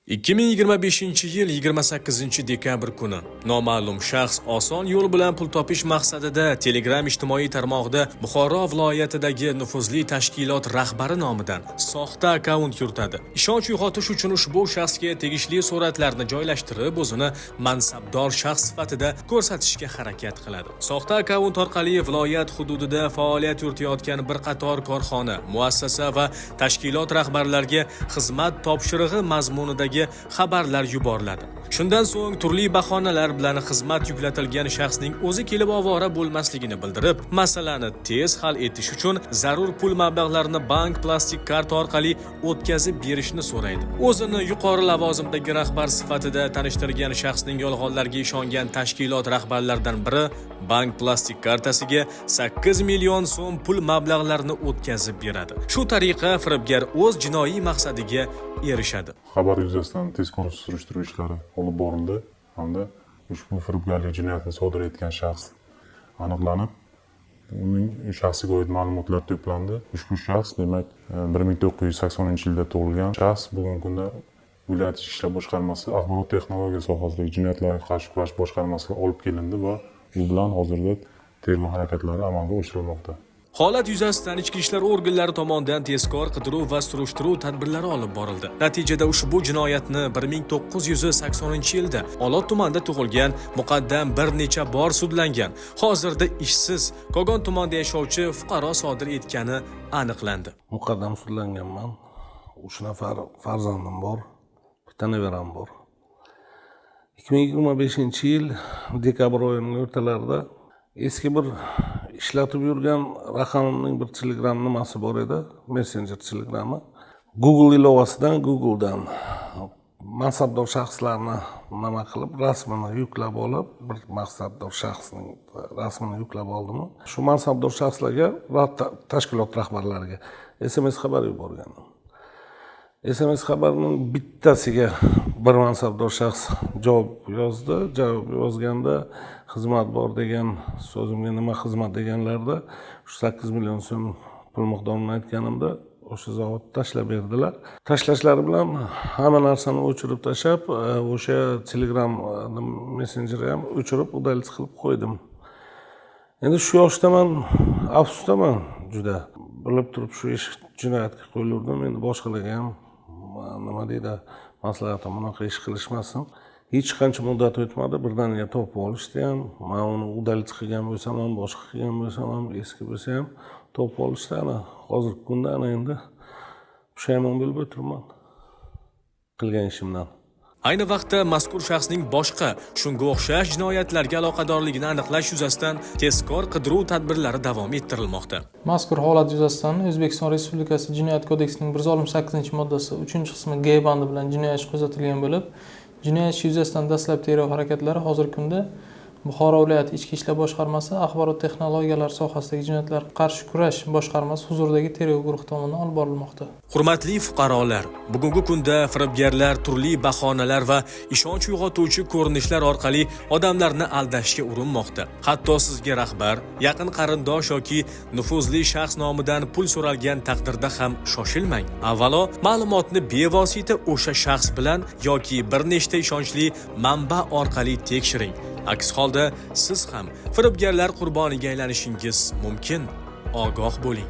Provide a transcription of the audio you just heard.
2025-yil 28-dekabr kuni noma'lum shaxs oson yo'l bilan pul topish maqsadida Telegram ijtimoiy tarmog'ida Buxoro viloyatidagi nufuzli tashkilot rahbari nomidan soxta akkaunt yuritadi. Ishonch uyg'otish uchun ushbu shaxsga tegishli suratlarni joylashtirib, o'zini mansabdor shaxs sifatida ko'rsatishga harakat qiladi. Soxta akkaunt orqali viloyat hududida faoliyat yuritayotgan bir qator korxona, muassasa va tashkilot rahbarlariga xizmat topshirig'i mazmunidagi xabarlar yuboriladi. Shundan so'ng turli bahonalar bilan xizmat yuklatilgan shaxsning o'zi kelib ovora bo'lmasligini bildirib, masalani tez hal etish uchun zarur pul mablag'larini bank plastik karta orqali o'tkazib berishni so'raydi. O'zini yuqori lavozimdagi rahbar sifatida tanishtirgan shaxsning yolg'onlarga ishongan tashkilot rahbarlaridan biri bank plastik kartasiga 8 million so'm pul mablag'larini o'tkazib beradi. Shu tariqa firibgar o'z jinoiy maqsadiga erishadi. Xabar yuzasidan tezkor surishtiruv ishlari olib borildi hamda ushbu firibgarlik jinoyatini sodir etgan shaxs aniqlanib, uning shaxsiga oid ma'lumotlar to'plandi. Ushbu shaxs, demak, 1980-yilda tug'ilgan shaxs, bugungi kunda viloyat ichki ishlar boshqarmasi axborot texnologiya sohasidagi jinoyatlarga qarshi kurash boshqarmasiga olib kelindi va u bilan hozirda tergov harakatlari amalga oshirilmoqda. Holat yuzasidan ichki ishlar organlari tomonidan tezkor qidiruv va surishtiruv tadbirlari olib borildi. Natijada ushbu jinoyatni 1980-yilda Olot tumanida tug'ilgan muqaddam bir necha bor sudlangan, hozirda ishsiz Kogon tumanida yashovchi fuqaro sodir etgani aniqlandi. Muqaddam sudlanganman. 3 nafar farzandim bor, bitta nevaram bor. 2025-yil dekabr oyining o'rtalarida eski bir ishlatib yurgan raqamning bir Telegram nimasi bor edi, Messenger Telegram'i. Google ilovasidan Google'dan mansabdor shaxslarni nima qilib, rasmini yuklab olib, bir mansabdor shaxsning rasmini yuklab oldim. Shu mansabdor shaxslarga va tashkilot rahbarlariga SMS xabar yuborgandim. SMS xabarining bittasiga bir mansabdor shaxs javob yozdi. Javob yozganda xizmat bor degan so'zimga nima xizmat deganlarda 8 million so'm pul miqdorini aytganimda o'sha zavod tashlab berdilar. Tashlashlari bilan hamma narsani o'chirib tashlab, o'sha Telegram messenjerni ham o'chirib, udalits qilib qo'ydim. Endi shu yoshdaman, afsusdaman juda. Bilib turib shu ish jinoyatga qo'yildim. Endi boshqalarga ham nima deydi, maslahatim bunaqa ish qilishmasin. Hech qancha muddat o'tmadi, birdaniga topib olishdi ham. Men uni udalits qilgan bo'lsam ham, boshqa qilgan bo'lsam ham, eski bo'lsa ham topib olishdi. Ana hozirgi kunda endi pushaymon bo'lib o'tirman qilgan ishimdan. Ayni vaqtda mazkur shaxsning boshqa shunga o'xshash jinoyatlarga aloqadorligini aniqlash yuzasidan tezkor qidiruv tadbirlari davom ettirilmoqda. Mazkur holat yuzasidan O'zbekiston Respublikasi Jinoyat kodeksining 168-moddasi 3-qismi G bandi bilan jinoyat ishi qo'zg'atilgan bo'lib, jinoyat ishi yuzasidan dastlab tergov harakatlari hozirgi kunda Buxoro viloyati Ichki ishlar boshqarmasi axborot texnologiyalari sohasidagi jinoyatlarga qarshi kurash boshqarmasi huzuridagi tergov guruhi tomonidan olib borilmoqda. Hurmatli fuqarolar, bugungi kunda firibgarlar turli bahonalar va ishonch uyg'otuvchi ko'rinishlar orqali odamlarni aldashga urinmoqda. Hatto sizga rahbar, yaqin qarindosh yoki nufuzli shaxs nomidan pul so'ralgan taqdirda ham shoshilmang. Avvalo, ma'lumotni bevosita o'sha shaxs bilan yoki bir nechta ishonchli manba orqali tekshiring. Aks holda siz ham firibgarlar qurboniga aylanishingiz mumkin. Ogoh bo'ling.